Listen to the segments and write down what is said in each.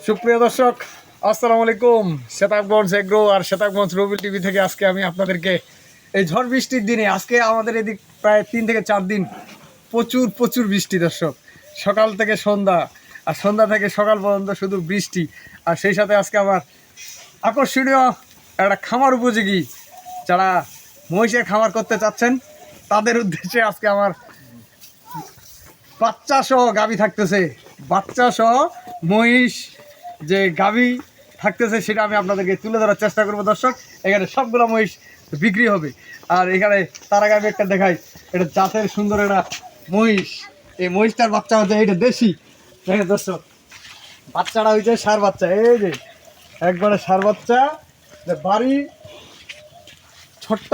সুপ্রিয় দর্শক, আসসালামু আলাইকুম। শেতাবগঞ্জ এগ্রো আর শেতাবগঞ্জ রবিল টিভি থেকে আজকে আমি আপনাদেরকে এই ঝড় বৃষ্টির দিনে, আজকে আমাদের এদিক প্রায় 3 থেকে 4 দিন প্রচুর প্রচুর বৃষ্টি দর্শক। সকাল থেকে সন্ধ্যা, আর সন্ধ্যা থেকে সকাল পর্যন্ত শুধু বৃষ্টি। আর সেই সাথে আজকে আমার আকর্ষণীয় একটা খামার উপযোগী, যারা মহিষের খামার করতে চাচ্ছেন তাদের উদ্দেশ্যে আজকে আমার বাচ্চা সহ গাভী থাকতেছে, বাচ্চা সহ মহিষ যে গাভী থাকতেছে সেটা আমি আপনাদেরকে তুলে ধরার চেষ্টা করবো দর্শক। এখানে সবগুলো মহিষ বিক্রি হবে। আর এখানে তার আগে আমি একটা দেখাই, এটা জাতের সুন্দর একটা মহিষ। এই মহিষটার বাচ্চা হচ্ছে, এটা দেশি। দেখেন দর্শক, বাচ্চাটা হয়েছে ষাঁড় বাচ্চা, এই যে একবারে ষাঁড় বাচ্চা। বাড়ি ছোট্ট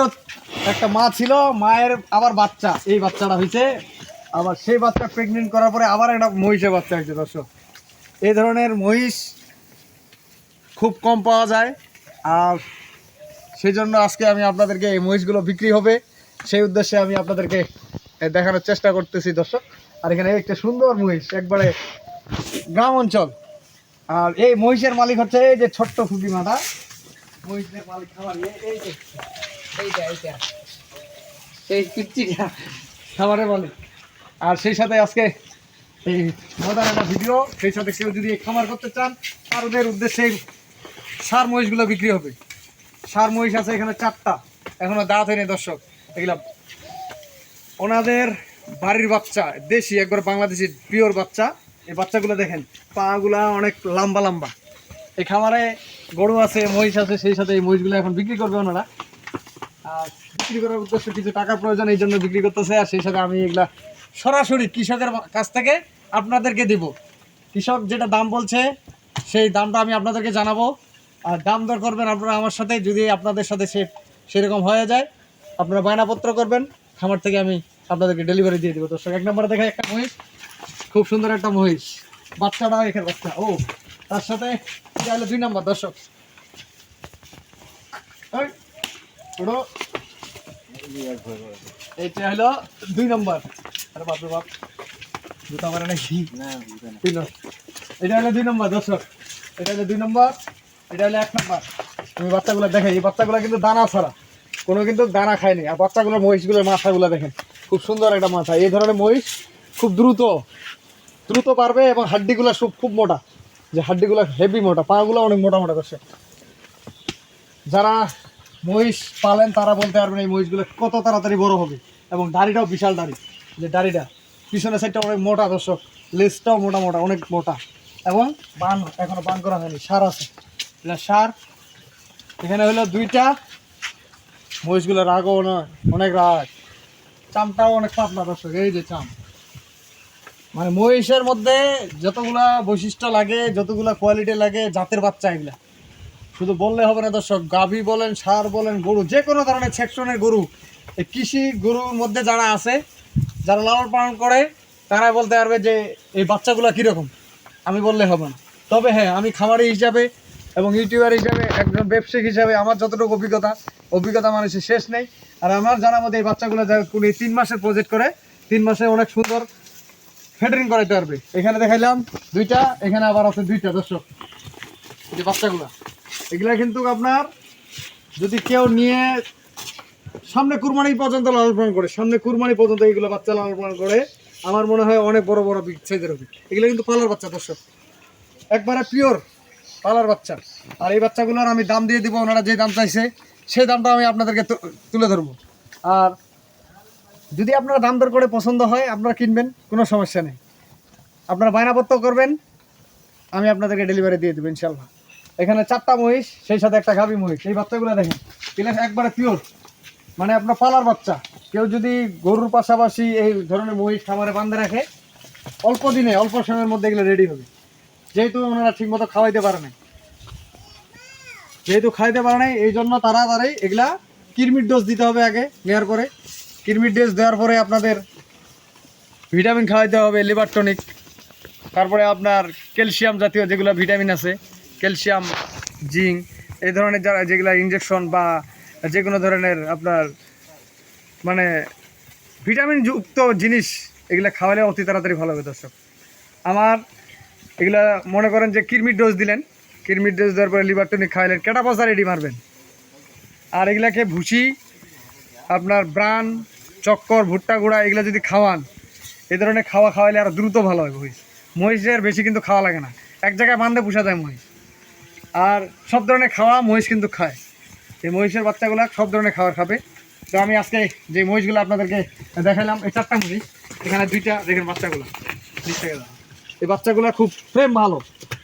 একটা মা ছিল, মায়ের আবার বাচ্চা, এই বাচ্চাটা হয়েছে। আবার সেই বাচ্চা প্রেগনেন্ট করার পরে আবার একটা মহিষের বাচ্চা হয়েছে দর্শক। এই ধরনের মহিষ খুব কম পাওয়া যায়, আর সেই জন্য আজকে আমি আপনাদেরকে এই মহিষগুলো বিক্রি হবে সেই উদ্দেশ্যে আমি আপনাদেরকে দেখানোর চেষ্টা করতেছি দর্শক। আর এখানে একটা সুন্দর মহিষ, একবারে গ্রাম অঞ্চল। আর এই মহিষের মালিক হচ্ছে এই যে ছোট্ট ফুটি মাথা মহিষের মালিক, খাবার এই যে এইটা এই পিচ্চিটা খাবারের মালিক। আর সেই সাথে আজকে এই মজার একটা ভিডিও, সেই সাথে কেউ যদি খামার করতে চান তাদের উদ্দেশ্যে সার মহিষগুলো বিক্রি হবে। সার মহিষ আছে এখানে 4টা, এখনো দাঁত হয়নি দর্শক। এগুলা ওনাদের বাড়ির বাচ্চা, দেশি একবার বাংলাদেশি পিওর বাচ্চা। এই বাচ্চাগুলো দেখেন, পাগুলা অনেক লম্বা লম্বা। এই খামারে গরু আছে, মহিষ আছে, সেই সাথে এই মহিষগুলো এখন বিক্রি করবে ওনারা। আর বিক্রি করার উদ্দেশ্যে কিছু টাকার প্রয়োজন, এই জন্য বিক্রি করতেছে। আর সেই সাথে আমি এগুলা সরাসরি কৃষকের কাছ থেকে আপনাদেরকে দিব। কৃষক যেটা দাম বলছে সেই দামটা আমি আপনাদেরকে জানাবো। আর দাম দর করবেন আপনারা আমার সাথে, যদি আপনাদের সাথে সেরকম হয়ে যায় আপনারা বায়নাপত্র করবেন, খামার থেকে আমি আপনাদেরকে ডেলিভারি দিয়ে দেবো দর্শক। 1 নম্বরে দেখায় একটা মহিষ, খুব সুন্দর একটা মহিষ, বাচ্চাটা এখানে বাচ্চা। ও তার সাথে এটা হলো 2 নম্বর দর্শক। এইটা হলো 2 নম্বর। আরে বাপরে বাপ, জুতা মারে নাকি? এটা হলো 2 নম্বর দর্শক, এটা হলো 2 নম্বর, এটা হলো 1 নম্বর। আমি বাচ্চাগুলো দেখেন, এই বাচ্চাগুলো কিন্তু দানা ছাড়া, কোনো কিন্তু দানা খায়নি। আর বাচ্চাগুলোর মহিষগুলোর মাথাগুলো দেখেন, খুব সুন্দর একটা মাথা। এই ধরনের মহিষ খুব দ্রুত দ্রুত পারবে, এবং হাড্ডিগুলো খুব মোটা, যে হাড্ডিগুলো হেভি মোটা, পাগুলো অনেক মোটা মোটা করছে। যারা মহিষ পালেন তারা বলতে পারবেন এই মহিষগুলো কত তাড়াতাড়ি বড় হবে। এবং দাড়িটাও বিশাল দাড়ি, যে দাড়িটা পিছনের সাইডটা অনেক মোটা দর্শক, লেজটাও মোটা মোটা অনেক মোটা। এবং বান এখনো বান করা হয়নি, সার আছে, এটা সার। এখানে হলো 2টা মহিষগুলো, রাগও নয়, অনেক রাগ। চামটাও অনেক পাতলা দর্শক, এই যে চাম। মানে মহিষের মধ্যে যতগুলা বৈশিষ্ট্য লাগে, যতগুলা কোয়ালিটি লাগে, জাতের বাচ্চা এগুলা শুধু বললে হবে না দর্শক। গাভী বলেন, ষাঁড় বলেন, গরু, যে কোনো ধরনের সেকশনের গরু, এই কৃষি গরুর মধ্যে যারা আছে, যারা লালন পালন করে, তারা বলতে পারবে যে এই বাচ্চাগুলো কীরকম। আমি বললে হবে না। তবে হ্যাঁ, আমি খামারি হিসাবে এবং ইউটিউবার হিসাবে, একজন ব্যবসায়িক হিসাবে আমার যতটুকু অভিজ্ঞতা মানুষের শেষ নেই। আর আমার জানার মধ্যে এই বাচ্চাগুলো যারা 3 মাসের প্রজেক্ট করে, 3 মাসে অনেক সুন্দর ফেডারিং করাইতে পারবে। এখানে দেখাইলাম 2টা, এখানে আবার আছে 2টা দর্শক। এই যে বাচ্চাগুলো, এগুলা কিন্তু আপনার যদি কেউ নিয়ে সামনে কুরবানি পর্যন্ত লালন পালন করে, সামনে কুরবানি পর্যন্ত এইগুলো বাচ্চা লালন পালন করে, আমার মনে হয় অনেক বড় বড় বিগ সাইজের হবে। এগুলো কিন্তু পালার বাচ্চা দর্শক, একবারে পিওর পালার বাচ্চা। আর এই বাচ্চাগুলোর আমি দাম দিয়ে দিব, ওনারা যে দাম চাইছে সেই দামটা আমি আপনাদেরকে তুলে ধরবো। আর যদি আপনারা দাম দর করে পছন্দ হয় আপনারা কিনবেন, কোনো সমস্যা নেই। আপনারা বায়নাপত্র করবেন, আমি আপনাদেরকে ডেলিভারি দিয়ে দেবো ইনশাল্লাহ। এখানে 4টা মহিষ, সেই সাথে একটা গাভী মহিষ। এই বাচ্চাগুলো দেখেন, এগুলো একবারে পিওর, মানে আপনার পালার বাচ্চা। কেউ যদি গরুর পাশাপাশি এই ধরনের মহিষ খামারে বাঁধে রাখে, অল্প দিনে অল্প সময়ের মধ্যে এগুলো রেডি হবে। যেহেতু ওনারা ঠিকমতো খাওয়াইতে পারে নাই, এই জন্য তাড়াতাড়ি এগুলা কৃমির ডোজ দিতে হবে আগে, নেওয়ার পরে কৃমির ডোজ দেওয়ার পরে আপনাদের ভিটামিন খাওয়াইতে হবে, লিভার টনিক, তারপরে আপনার ক্যালসিয়াম জাতীয় যেগুলো ভিটামিন আছে, ক্যালসিয়াম, জিঙ্ক, এই ধরনের যারা যেগুলো ইনজেকশন বা যে কোনো ধরনের আপনার মানে ভিটামিন যুক্ত জিনিস, এগুলো খাওয়ালে অতি তাড়াতাড়ি ভালো হবে দর্শক। আমার এগুলা মনে করেন যে কৃমির ডোজ দিলেন, কৃমির ডোজ দেওয়ার পরে লিভার টনিক খাওয়ালেন, কেটা পচা রেডি মারবেন। আর এগুলাকে ভুসি, আপনার ব্রান, চক্কর, ভুট্টা গুঁড়া এগুলো যদি খাওয়ান, এই ধরনের খাওয়াইলে আরও দ্রুত ভালো হয় মহিষ। মহিষের বেশি কিন্তু খাওয়া লাগে না, এক জায়গায় বান্ধে পুষা যায় মহিষ। আর সব ধরনের খাওয়া মহিষ কিন্তু খায়, এই মহিষের বাচ্চাগুলো সব ধরনের খাবার খাবে। তো আমি আজকে যে মহিষগুলো আপনাদেরকে দেখালাম, এই 4টা মহিষ, এখানে 2টা দেখেন বাচ্চাগুলো, এই বাচ্চাগুলো খুব ফ্রেম ভালো,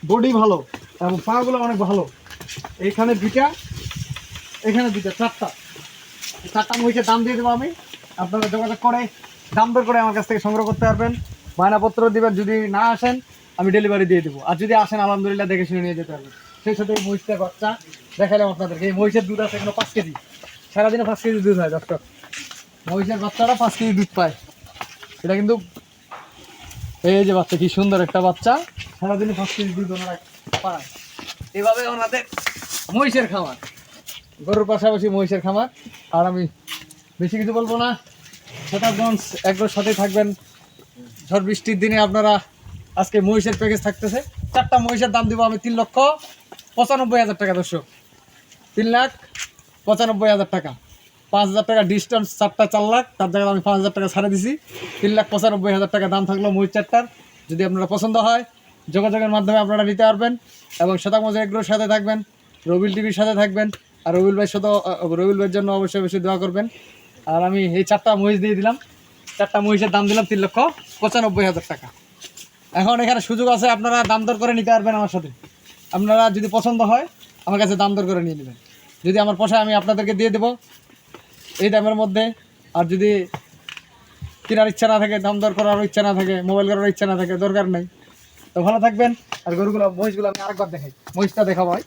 বডি ভালো এবং পাগুলো অনেক ভালো। এইখানে 2টা, এখানে 2টা, 4টা মহিষের দাম দিয়ে দেবো আমি। আপনারা যোগাযোগ করে দাম দর করে আমার কাছ থেকে সংগ্রহ করতে পারবেন, বায়নাপত্র দেবেন। যদি না আসেন আমি ডেলিভারি দিয়ে দেবো, আর যদি আসেন আলহামদুলিল্লাহ দেখে শুনে নিয়ে যেতে পারবেন। সেই সাথে এই মহিষের বাচ্চা দেখালাম আপনাদেরকে। এই মহিষের দুধ আছে এখানে 5 কেজি, সারাদিনে 5 কেজি দুধ হয় দর্শক। মহিষের বাচ্চারা 5 কেজি দুধ পায়। এটা কিন্তু এই যে বাচ্চা, কি সুন্দর একটা বাচ্চা, সারাদিনে 5 কেজি দুধ ওনারা পায়। এভাবে ওনাদের মহিষের খামার, গরুর পাশাপাশি মহিষের খামার। আর আমি বেশি কিছু বলবো না, শতাবগঞ্জ একবার সাথে থাকবেন। ঝড় বৃষ্টির দিনে আপনারা আজকে মহিষের প্যাকেজ থাকতেছে। 4টা মহিষের দাম দিব আমি 3,95,000 টাকা দর্শক, 3,95,000 টাকা, 5,000 টাকা ডিস্টেন্স। 4টা 4 লাখ, তার জায়গায় আমি 5,000 টাকা ছাড়ে দিছি। 3,95,000 টাকা দাম থাকলো মহিষ 4টার। যদি আপনারা পছন্দ হয় যোগাযোগের মাধ্যমে আপনারা নিতে পারবেন। এবং শতাবগঞ্জ এগুলোর সাথে থাকবেন, রবিল টিভির সাথে থাকবেন। আর রবিল ভাইয়ের সাথে, রবিল ভাইয়ের জন্য অবশ্যই অবশ্যই দোয়া করবেন। আর আমি এই 4টা মহিষ দিয়ে দিলাম, 4টা মহিষের দাম দিলাম 3,95,000 টাকা। এখন এখানে সুযোগ আছে, আপনারা দাম দর করে নিতে পারবেন আমার সাথে। আপনারা যদি পছন্দ হয় আমার কাছে দাম দর করে নিয়ে নেবেন। যদি আমার পোষায় আমি আপনাদেরকে দিয়ে দেবো এই দামের মধ্যে। আর যদি কেনার ইচ্ছা না থাকে, দাম দর করারও ইচ্ছা না থাকে, মোবাইল করার ইচ্ছা না থাকে, দরকার নেই। তো ভালো থাকবেন। আর গরুগুলো, মহিষগুলো আমি আরেকবার দেখাই, মহিষটা দেখাবো ভাই।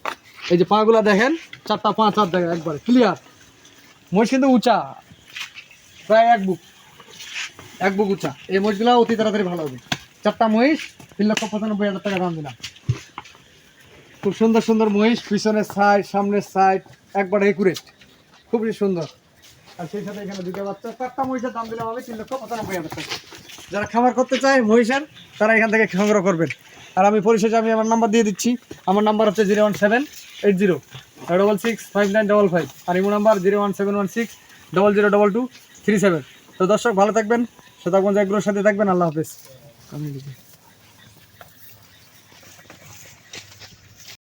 এই যে পাগুলো দেখেন, 4টা 5 হাত দেখেন, একবারে ক্লিয়ার। মহিষ কিন্তু উঁচা, প্রায় এক বুক উঁচা। এই মহিষগুলো অতি তাড়াতাড়ি ভালো হবে। 4টা মহিষ 3,95,000 টাকা দাম দিলাম। খুব সুন্দর সুন্দর মহিষ, পিছনের সাইড, সামনের সাইড একবারে একুরেট, খুবই সুন্দর। আর সেই সাথে এখানে 2টা বাচ্চা। 4টা মহিষের দাম দিলাম আমি 3,95,000 টাকা। যারা খামার করতে চায় মহিষের, তারা এখান থেকে সংগ্রহ করবেন। আর আমি পরিশেষে আমি আমার নাম্বার দিয়ে দিচ্ছি। আমার নাম্বার হচ্ছে 01780665955। আর ইমো নাম্বার 01716002237। তো দর্শক ভালো থাকবেন, শতাবগঞ্জ এগুলোর সাথে থাকবেন। আল্লাহ হাফেজ।